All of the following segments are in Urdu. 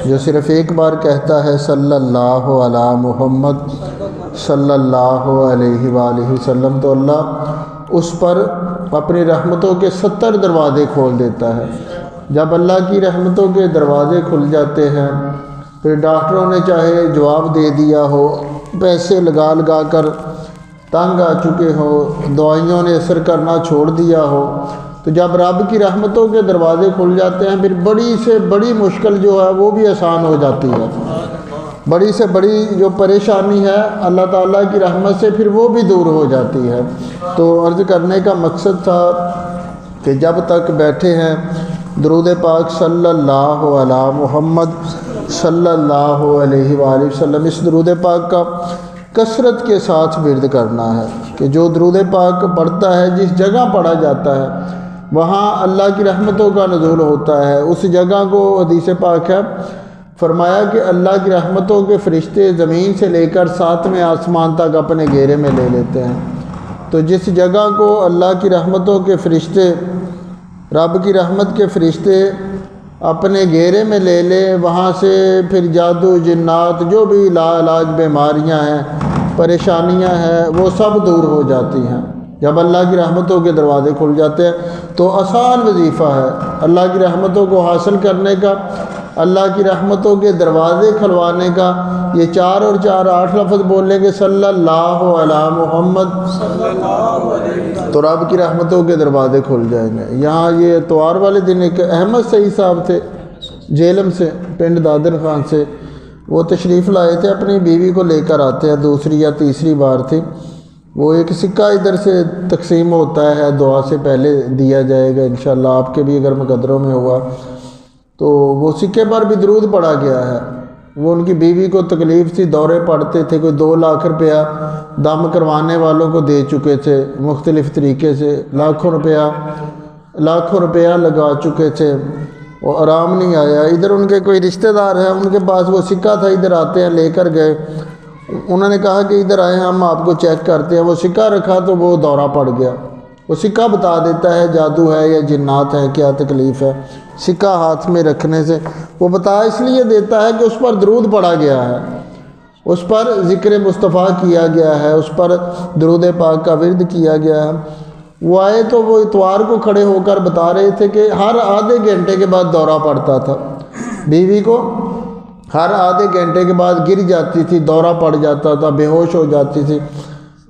جو صرف ایک بار کہتا ہے صلی اللہ علی محمد صلی اللہ علیہ وآلہ وسلم، تو اللہ اس پر اپنی رحمتوں کے 70 دروازے کھول دیتا ہے۔ جب اللہ کی رحمتوں کے دروازے کھل جاتے ہیں، پھر ڈاکٹروں نے چاہے جواب دے دیا ہو، پیسے لگا لگا کر تنگ آ چکے ہو، دوائیوں نے اثر کرنا چھوڑ دیا ہو، تو جب رب کی رحمتوں کے دروازے کھل جاتے ہیں، پھر بڑی سے بڑی مشکل جو ہے وہ بھی آسان ہو جاتی ہے۔ بڑی سے بڑی جو پریشانی ہے اللہ تعالیٰ کی رحمت سے پھر وہ بھی دور ہو جاتی ہے۔ تو عرض کرنے کا مقصد تھا کہ جب تک بیٹھے ہیں درود پاک صلی اللہ علی محمد صلی اللہ علیہ وآلہ وسلم، اس درود پاک کا کثرت کے ساتھ ورد کرنا ہے کہ جو درود پاک پڑھتا ہے، جس جگہ پڑھا جاتا ہے وہاں اللہ کی رحمتوں کا نزول ہوتا ہے۔ اس جگہ کو حدیث پاک ہے فرمایا کہ اللہ کی رحمتوں کے فرشتے زمین سے لے کر 7ویں آسمان تک اپنے گھیرے میں لے لیتے ہیں۔ تو جس جگہ کو اللہ کی رحمتوں کے فرشتے، رب کی رحمت کے فرشتے اپنے گھیرے میں لے لے، وہاں سے پھر جادو، جنات، جو بھی لا علاج بیماریاں ہیں، پریشانیاں ہیں، وہ سب دور ہو جاتی ہیں جب اللہ کی رحمتوں کے دروازے کھل جاتے ہیں۔ تو آسان وظیفہ ہے اللہ کی رحمتوں کو حاصل کرنے کا، اللہ کی رحمتوں کے دروازے کھلوانے کا۔ یہ 4 اور 4 8 لفظ بولیں گے صلی اللہ علی محمد، تو رب کی رحمتوں کے دروازے کھل جائیں گے۔ یہاں یہ اتوار والے دن ایک احمد سعید صاحب تھے جیلم سے، پنڈ دادر خان سے، وہ تشریف لائے تھے، اپنی بیوی کو لے کر آتے ہیں، دوسری یا تیسری بار تھی۔ وہ ایک سکہ ادھر سے تقسیم ہوتا ہے، دعا سے پہلے دیا جائے گا انشاءاللہ، آپ کے بھی اگر مقدروں میں ہوا تو وہ سکے پر بھی درود پڑھا گیا ہے۔ وہ ان کی بیوی کو تکلیف تھی، دورے پڑتے تھے، کوئی 2 لاکھ روپیہ دم کروانے والوں کو دے چکے تھے مختلف طریقے سے، لاکھوں روپیہ لگا چکے تھے، وہ آرام نہیں آیا۔ ادھر ان کے کوئی رشتہ دار ہیں، ان کے پاس وہ سکہ تھا، ادھر آتے ہیں، لے کر گئے، انہوں نے کہا کہ ادھر آئے ہم آپ کو چیک کرتے ہیں۔ وہ سکہ رکھا تو وہ دورہ پڑ گیا۔ وہ سکہ بتا دیتا ہے جادو ہے یا جنات ہے، کیا تکلیف ہے۔ سکہ ہاتھ میں رکھنے سے وہ بتا اس لیے دیتا ہے کہ اس پر درود پڑھا گیا ہے، اس پر ذکر مصطفیٰ کیا گیا ہے، اس پر درود پاک کا ورد کیا گیا ہے۔ وہ آئے تو وہ اتوار کو کھڑے ہو کر بتا رہے تھے کہ ہر آدھے گھنٹے کے بعد دورہ پڑتا تھا، بیوی کو ہر آدھے گھنٹے کے بعد گر جاتی تھی، دورہ پڑ جاتا تھا، بے ہوش ہو جاتی تھی۔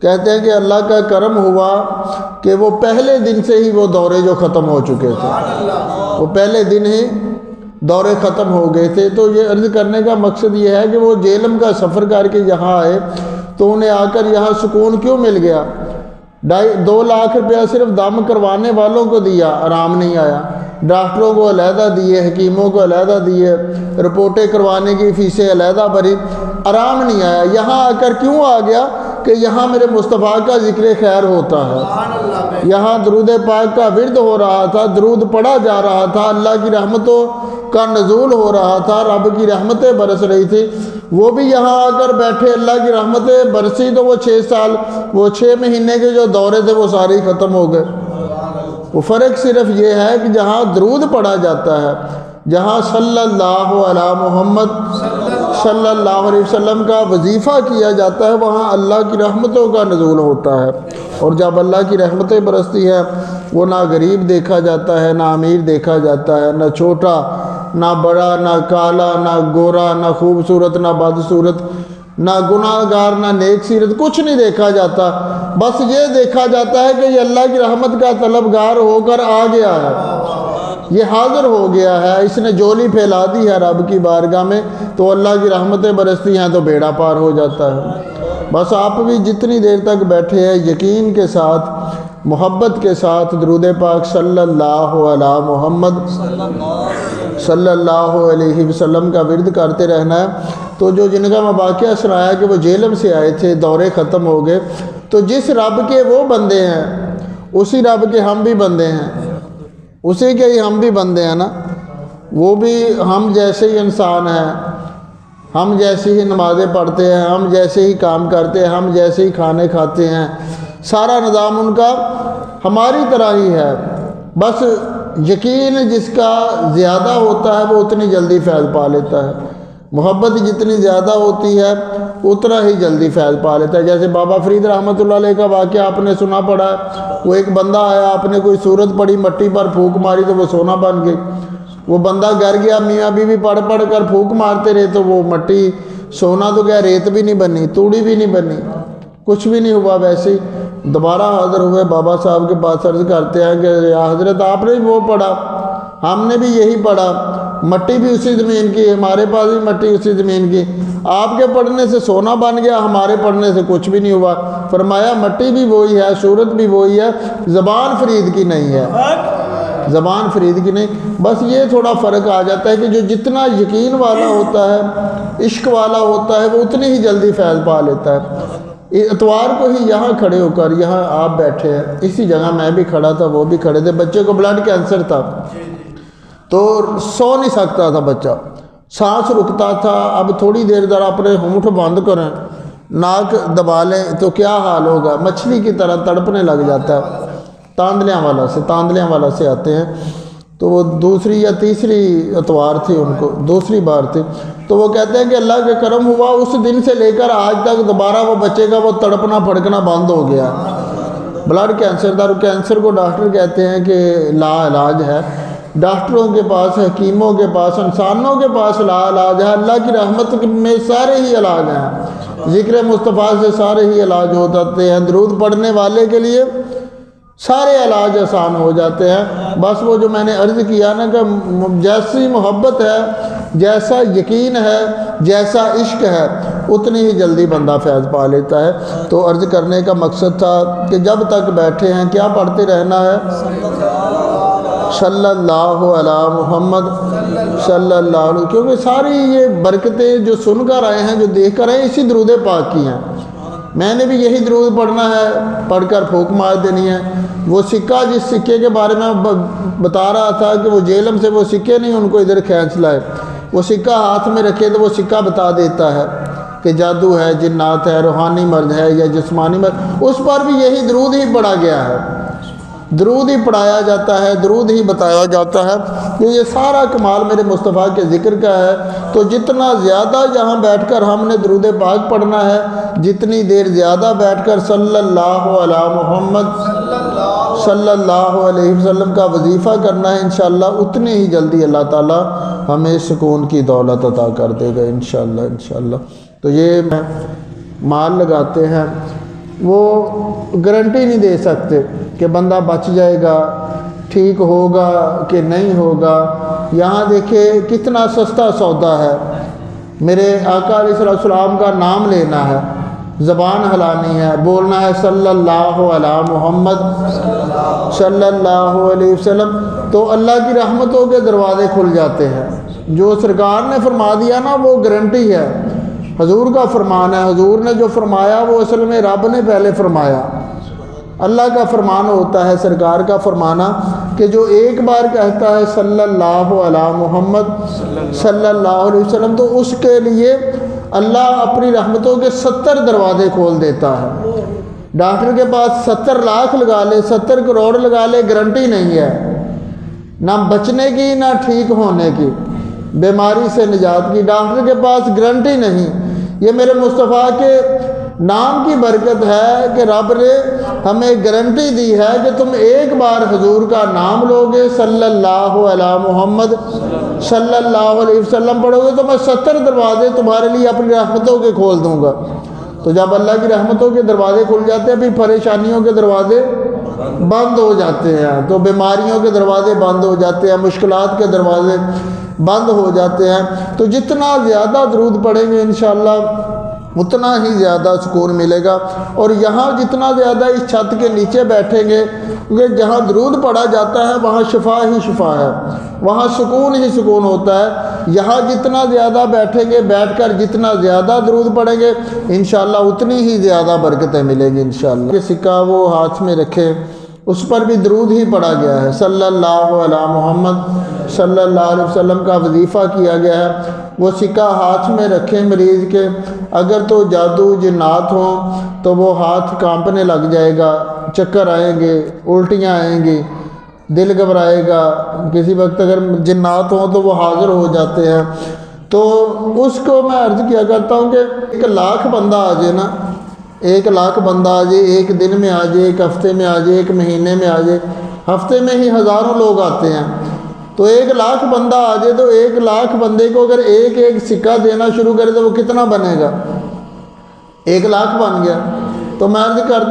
کہتے ہیں کہ اللہ کا کرم ہوا کہ وہ پہلے دن سے ہی وہ دورے جو ختم ہو چکے تھے، وہ پہلے دن ہی دورے ختم ہو گئے تھے۔ تو یہ عرض کرنے کا مقصد یہ ہے کہ وہ جیلم کا سفر کر کے یہاں آئے تو انہیں آ کر یہاں سکون کیوں مل گیا؟ 2 لاکھ روپیہ صرف دم کروانے والوں کو دیا، آرام نہیں آیا، ڈاکٹروں کو علیحدہ دیے، حکیموں کو علیحدہ دیے، رپورٹیں کروانے کی فیسیں علیحدہ بھری، آرام نہیں آیا۔ یہاں آ کر کیوں آ گیا کہ یہاں میرے مصطفیٰ کا ذکر خیر ہوتا ہے، یہاں درود پاک کا ورد ہو رہا تھا، درود پڑھا جا رہا تھا، اللہ کی رحمتوں کا نزول ہو رہا تھا، رب کی رحمتیں برس رہی تھی۔ وہ بھی یہاں آ کر بیٹھے، اللہ کی رحمتیں برسی تو وہ 6 مہینے کے جو دورے تھے وہ سارے ہی ختم ہو گئے۔ وہ فرق صرف یہ ہے کہ جہاں درود پڑھا جاتا ہے، جہاں صلی اللہ علی محمد صلی اللہ علیہ وسلم کا وظیفہ کیا جاتا ہے، وہاں اللہ کی رحمتوں کا نزول ہوتا ہے۔ اور جب اللہ کی رحمتیں برستی ہیں، وہ نہ غریب دیکھا جاتا ہے، نہ امیر دیکھا جاتا ہے، نہ چھوٹا نہ بڑا، نہ کالا نہ گورا، نہ خوبصورت نہ بدصورت، نہ گناہ گار نہ نیک سیرت، کچھ نہیں دیکھا جاتا۔ بس یہ دیکھا جاتا ہے کہ یہ اللہ کی رحمت کا طلبگار ہو کر آ گیا ہے، یہ حاضر ہو گیا ہے، اس نے جولی پھیلا دی ہے رب کی بارگاہ میں، تو اللہ کی رحمتیں برستی ہیں تو بیڑا پار ہو جاتا ہے۔ بس آپ بھی جتنی دیر تک بیٹھے ہیں یقین کے ساتھ، محبت کے ساتھ درود پاک صلی اللہ علی محمد صلی اللہ علیہ وسلم کا ورد کرتے رہنا ہے۔ تو جن کا میں واقعہ سنایا کہ وہ جیلم سے آئے تھے، دورے ختم ہو گئے، تو جس رب کے وہ بندے ہیں اسی رب کے ہم بھی بندے ہیں، اسی کے ہی ہم بھی بندے ہیں نا۔ وہ بھی ہم جیسے ہی انسان ہیں، ہم جیسے ہی نمازیں پڑھتے ہیں، ہم جیسے ہی کام کرتے ہیں، ہم جیسے ہی کھانے کھاتے ہیں، سارا نظام ان کا ہماری طرح ہی ہے۔ بس یقین جس کا زیادہ ہوتا ہے وہ اتنی جلدی فیض پا لیتا ہے، محبت جتنی زیادہ ہوتی ہے اتنا ہی جلدی فیض پا لیتا ہے۔ جیسے بابا فرید رحمۃ اللہ علیہ کا واقعہ آپ نے سنا پڑا ہے، وہ ایک بندہ آیا، آپ نے کوئی صورت پڑھی، مٹی پر پھونک ماری تو وہ سونا بن گئی۔ وہ بندہ گھر گیا، میاں بیوی پڑھ پڑھ کر پھونک مارتے رہے تو وہ مٹی سونا تو گیا، ریت بھی نہیں بنی، توڑی بھی نہیں بنی، کچھ بھی نہیں ہوا۔ ویسے ہی دوبارہ حاضر ہوئے بابا صاحب کے پاس، عرض کرتے ہیں کہ یا حضرت آپ نے وہ پڑھا، ہم نے بھی یہی پڑھا، مٹی بھی اسی زمین کی، ہمارے پاس بھی مٹی اسی زمین کی، آپ کے پڑھنے سے سونا بن گیا، ہمارے پڑھنے سے کچھ بھی نہیں ہوا۔ فرمایا مٹی بھی وہی ہے، صورت بھی وہی ہے، زبان فرید کی نہیں ہے، زبان فرید کی نہیں۔ بس یہ تھوڑا فرق آ جاتا ہے کہ جو جتنا یقین والا ہوتا ہے، عشق والا ہوتا ہے، وہ اتنی ہی جلدی فیض پا لیتا ہے۔ اتوار کو ہی یہاں کھڑے ہو کر، یہاں آپ بیٹھے ہیں، اسی جگہ میں بھی کھڑا تھا، وہ بھی کھڑے تھے، بچے کو بلڈ کینسر تھا تو سو نہیں سکتا تھا بچہ، سانس رکتا تھا۔ اب تھوڑی دیر ذرا اپنے ہونٹ بند کریں، ناک دبا لیں تو کیا حال ہوگا، مچھلی کی طرح تڑپنے لگ جاتا ہے۔ تاندلیاں والا سے آتے ہیں، تو وہ دوسری یا تیسری اتوار تھی، ان کو دوسری بار تھی، تو وہ کہتے ہیں کہ اللہ کے کرم ہوا، اس دن سے لے کر آج تک دوبارہ وہ بچے کا وہ تڑپنا پھڑکنا بند ہو گیا۔ بلڈ کینسر تھا، کینسر کو ڈاکٹر کہتے ہیں کہ لا علاج ہے، ڈاکٹروں کے پاس، حکیموں کے پاس، انسانوں کے پاس لا علاج ہے، اللہ کی رحمت میں سارے ہی علاج ہیں، ذکر مصطفیٰ سے سارے ہی علاج ہو جاتے ہیں، درود پڑھنے والے کے لیے سارے علاج آسان ہو جاتے ہیں۔ بس وہ جو میں نے عرض کیا نا کہ جیسی محبت ہے، جیسا یقین ہے، جیسا عشق ہے، اتنی ہی جلدی بندہ فیض پا لیتا ہے۔ تو عرض کرنے کا مقصد تھا کہ جب تک بیٹھے ہیں کیا پڑھتے رہنا ہے، صلی اللہ علی محمد صلی اللہ علیہ، کیونکہ ساری یہ برکتیں جو سن کر آئے ہیں، جو دیکھ کر آئے ہیں، اسی درود پاک کی ہیں۔ میں نے بھی یہی درود پڑھنا ہے، پڑھ کر پھونک مار دینی ہے۔ وہ سکہ، جس سکے کے بارے میں بتا رہا تھا کہ وہ جیلم سے وہ سکے نہیں ان کو ادھر کھینچ لائے، وہ سکہ ہاتھ میں رکھے تو وہ سکہ بتا دیتا ہے کہ جادو ہے، جنات ہے، روحانی مرض ہے یا جسمانی مرض، اس پر بھی یہی درود ہی پڑھا گیا ہے، درود ہی پڑھایا جاتا ہے، درود ہی بتایا جاتا ہے کہ یہ سارا کمال میرے مصطفیٰ کے ذکر کا ہے۔ تو جتنا زیادہ یہاں بیٹھ کر ہم نے درود پاک پڑھنا ہے، جتنی دیر زیادہ بیٹھ کر صلی اللہ علی محمد صلی اللہ علیہ وسلم کا وظیفہ کرنا ہے، انشاءاللہ اتنی ہی جلدی اللہ تعالی ہمیں سکون کی دولت عطا کر دے گا انشاءاللہ۔ تو یہ مال لگاتے ہیں، وہ گارنٹی نہیں دے سکتے کہ بندہ بچ جائے گا، ٹھیک ہوگا کہ نہیں ہوگا۔ یہاں دیکھیں کتنا سستا سودا ہے، میرے آقا علیہ السلام کا نام لینا ہے، زبان ہلانی ہے، بولنا ہے صلی اللہ علی محمد صلی اللہ علیہ وسلم، تو اللہ کی رحمتوں کے دروازے کھل جاتے ہیں۔ جو سرکار نے فرما دیا نا وہ گارنٹی ہے، حضور کا فرمان ہے، حضور نے جو فرمایا وہ اصل میں رب نے پہلے فرمایا، اللہ کا فرمان ہوتا ہے، سرکار کا فرمانا، کہ جو ایک بار کہتا ہے صلی اللہ علی محمد صلی اللہ علیہ وسلم تو اس کے لیے اللہ اپنی رحمتوں کے 70 دروازے کھول دیتا ہے۔ ڈاکٹر کے پاس 70 لاکھ لگا لے، 70 کروڑ لگا لے، گارنٹی نہیں ہے نہ بچنے کی نہ ٹھیک ہونے کی، بیماری سے نجات کی، ڈاکٹر کے پاس گارنٹی نہیں۔ یہ میرے مصطفیٰ کے نام کی برکت ہے کہ رب نے ہمیں گارنٹی دی ہے کہ تم ایک بار حضور کا نام لوگے، صلی اللہ علی محمد صلی اللہ علیہ وسلم پڑھو گے تو میں 70 دروازے تمہارے لیے اپنی رحمتوں کے کھول دوں گا۔ تو جب اللہ کی رحمتوں کے دروازے کھل جاتے ہیں، پھر پریشانیوں کے دروازے بند ہو جاتے ہیں، تو بیماریوں کے دروازے بند ہو جاتے ہیں، مشکلات کے دروازے بند ہو جاتے ہیں۔ تو جتنا زیادہ درود پڑھیں گے انشاءاللہ اتنا ہی زیادہ سکون ملے گا۔ اور یہاں جتنا زیادہ اس چھت کے نیچے بیٹھیں گے، کیونکہ جہاں درود پڑھا جاتا ہے وہاں شفا ہی شفا ہے، وہاں سکون ہی سکون ہوتا ہے۔ یہاں جتنا زیادہ بیٹھیں گے، بیٹھ کر جتنا زیادہ درود پڑھیں گے انشاءاللہ اتنی ہی زیادہ برکتیں ملیں گی انشاءاللہ۔ یہ سکہ وہ ہاتھ میں رکھے، اس پر بھی درود ہی پڑھا گیا ہے، صلی اللہ علی محمد صلی اللہ علیہ وسلم کا وظیفہ کیا گیا ہے۔ وہ سکہ ہاتھ میں رکھیں مریض کے، اگر تو جادو جنات ہوں تو وہ ہاتھ کانپنے لگ جائے گا، چکر آئیں گے، الٹیاں آئیں گی، دل گھبرائے گا، کسی وقت اگر جنات ہوں تو وہ حاضر ہو جاتے ہیں۔ تو اس کو میں عرض کیا کرتا ہوں کہ 1,00,000 بندہ آ جائے نا، 1,00,000 بندہ آ جائے، ایک دن میں آ جائے، ایک ہفتے میں آ جائے، ایک مہینے میں آ جائے، ہفتے میں ہی ہزاروں لوگ آتے ہیں، تو 1,00,000 بندہ آ جائے تو 1,00,000 بندے کو اگر ایک ایک سکہ دینا شروع کرے تو وہ کتنا بنے گا؟ 1,00,000 بن گیا۔ تو میں عرض کر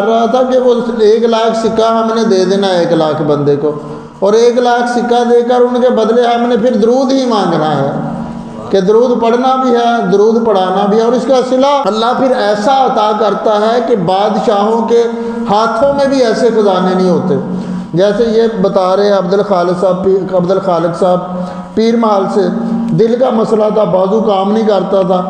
رہا تھا کہ وہ 1,00,000 سکہ ہم نے دے دینا 1,00,000 بندے کو، اور 1,00,000 سکہ دے کر ان کے بدلے ہم نے پھر درود ہی مانگنا ہے کہ درود پڑھنا بھی ہے، درود پڑھانا بھی ہے، اور اس کا صلہ اللہ پھر ایسا عطا کرتا ہے کہ بادشاہوں کے ہاتھوں میں بھی ایسے خزانے نہیں ہوتے۔ جیسے یہ بتا رہے عبد الخالق صاحب پیر محل سے، دل کا مسئلہ تھا، بازو کام نہیں کرتا تھا،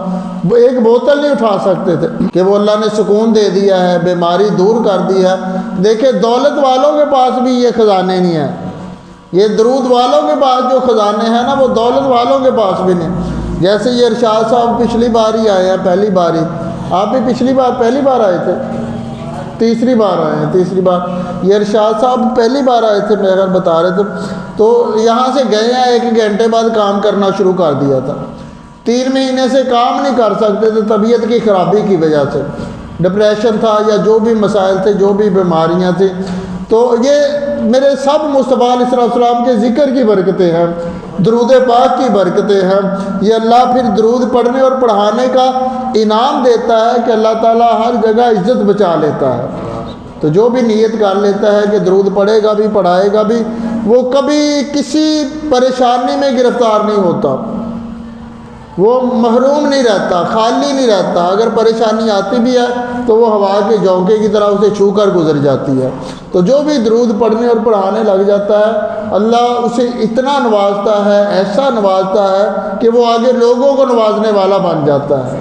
وہ ایک بوتل نہیں اٹھا سکتے تھے کہ وہ اللہ نے سکون دے دیا ہے، بیماری دور کر دی ہے۔ دیکھیں دولت والوں کے پاس بھی یہ خزانے نہیں ہیں، یہ درود والوں کے پاس جو خزانے ہیں نا وہ دولت والوں کے پاس بھی نہیں۔ جیسے یہ ارشاد صاحب پچھلی بار ہی آئے ہیں، پہلی بار ہی، آپ بھی پچھلی بار پہلی بار آئے تھے، تیسری بار آئے ہیں، تیسری بار یہ ارشاد صاحب پہلی بار آئے تھے، میرے بتا رہے تھے، تو یہاں سے گئے ہیں، 1 گھنٹے بعد کام کرنا شروع کر دیا تھا، 3 مہینے سے کام نہیں کر سکتے تھے طبیعت کی خرابی کی وجہ سے، ڈپریشن تھا یا جو بھی مسائل تھے، جو بھی بیماریاں تھیں۔ تو یہ میرے سب مصطفیٰ علیہ السلام کے ذکر کی برکتیں ہیں، درود پاک کی برکتیں ہیں۔ یہ اللہ پھر درود پڑھنے اور پڑھانے کا انعام دیتا ہے کہ اللہ تعالیٰ ہر جگہ عزت بچا لیتا ہے۔ تو جو بھی نیت کر لیتا ہے کہ درود پڑھے گا بھی پڑھائے گا بھی، وہ کبھی کسی پریشانی میں گرفتار نہیں ہوتا، وہ محروم نہیں رہتا، خالی نہیں رہتا۔ اگر پریشانی آتی بھی ہے تو وہ ہوا کے جھونکے کی طرح اسے چھو کر گزر جاتی ہے۔ تو جو بھی درود پڑھنے اور پڑھانے لگ جاتا ہے، اللہ اسے اتنا نوازتا ہے، ایسا نوازتا ہے کہ وہ آگے لوگوں کو نوازنے والا بن جاتا ہے۔